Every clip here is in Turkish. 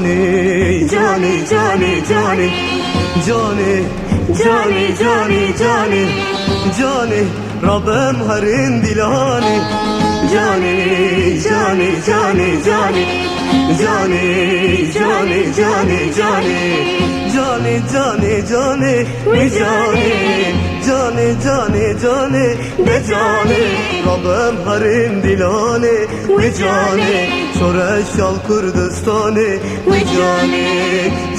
Johnny, Johnny, Johnny, Johnny, Johnny, Johnny, Johnny, Johnny, Johnny, Rabbim harin dilani. Johnny, Johnny, Johnny, Johnny, Johnny, Johnny, Johnny, Johnny, Johnny, Johnny, Johnny, we Johnny, Johnny, Johnny, Johnny, de Johnny, Rabbim harin dilani. We Johnny, Çoreş al Kürdistan'ı. We Johnny,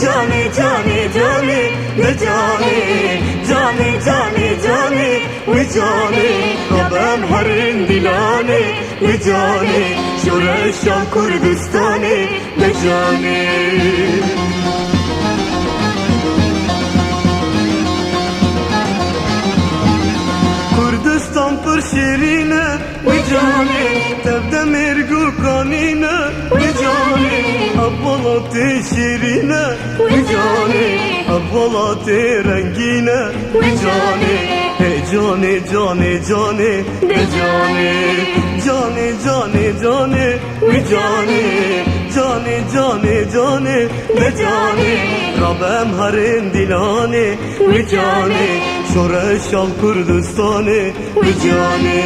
Johnny, Johnny, Johnny, de Johnny, Johnny, Johnny, Johnny, we Johnny, Rabbim harin dilani. We Johnny, Çoreş al Kürdistan'ı. De Johnny. Kürdistan pır şirine, we Johnny, tevde mirgu kanine, we Johnny, abbalatı şirine, we Johnny, abbalatı rengine, we Johnny, hey Johnny, Johnny, Johnny, de Johnny, Johnny, Johnny, Johnny, we Johnny, Johnny, Johnny, Johnny, de Johnny, Rabbim harin dilani. We Johnny, Çoreş al Kürdistan'ı. We Johnny.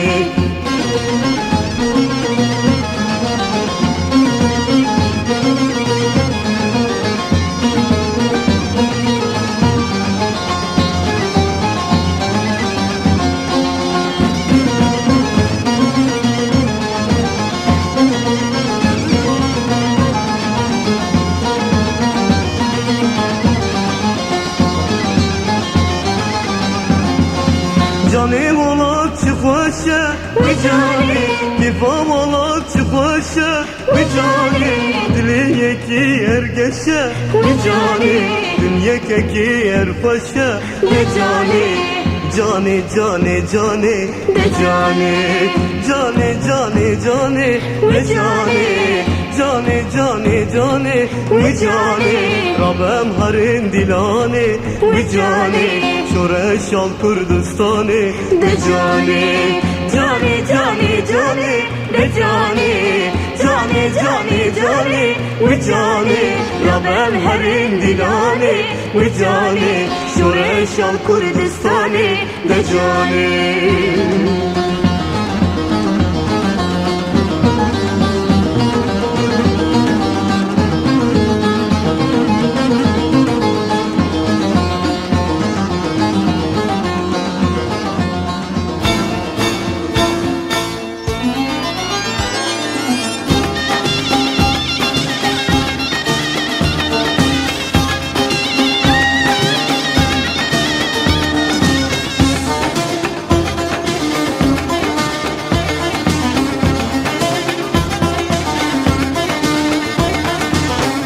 Johnny mola çıkışa, we Johnny, kifa mola çıkışa, we Johnny, diliye ki ergeşe, we Johnny, dünya ki erpaşa, we Johnny, Johnny, Johnny, Johnny, de Johnny, Johnny, Johnny, Johnny, we Johnny, Johnny, Johnny, Johnny, we Johnny, Rabbim harin dilani. We Johnny, Çoreş al Kürdistan'ı. De Johnny, Johnny, Johnny, Johnny, de Johnny, Johnny, Johnny, Johnny, we Johnny, Rabbim harin dilani. We Johnny, Çoreş al Kürdistan'ı. De Johnny.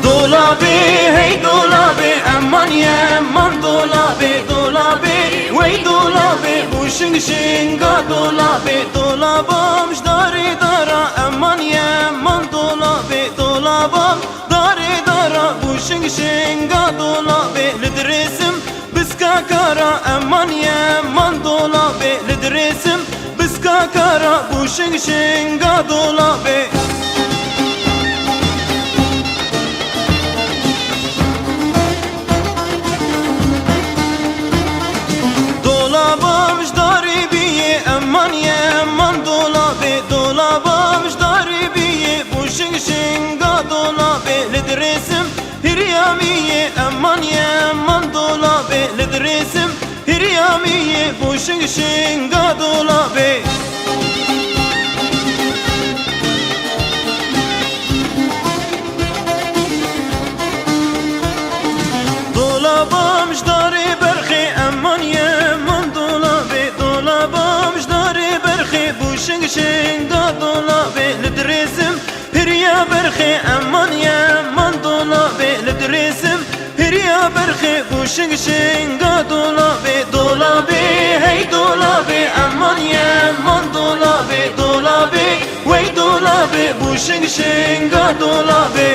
Dolabi, hey dolabi, aman ya aman dolabi, dolabi, wey dolabi, bu şinga dolabi, dolabam dari dara, aman ya aman dolabi, dolabam dari dara, bu şinga dolabi, lidresim biska kara, aman ya aman dolabi, lidresim biska kara, bu şinga dolabi. Aman ya aman dolabi, dolabam dari biye, bu şinga dolabi, lidresim hiryamiye, aman ya aman dolabi, lidresim hiryamiye, bu şinga dolabi. Dolabam dari berxi, aman ya aman dolabi, dolabam şinga dolabi, lidresim hirya berxi, aman ya aman dolabi, lidresim hirya berxi, bu şinga dolabi, dolabi, hey dolabi, aman ya aman dolabi, dolabi, wey dolabi, bu şinga dolabi.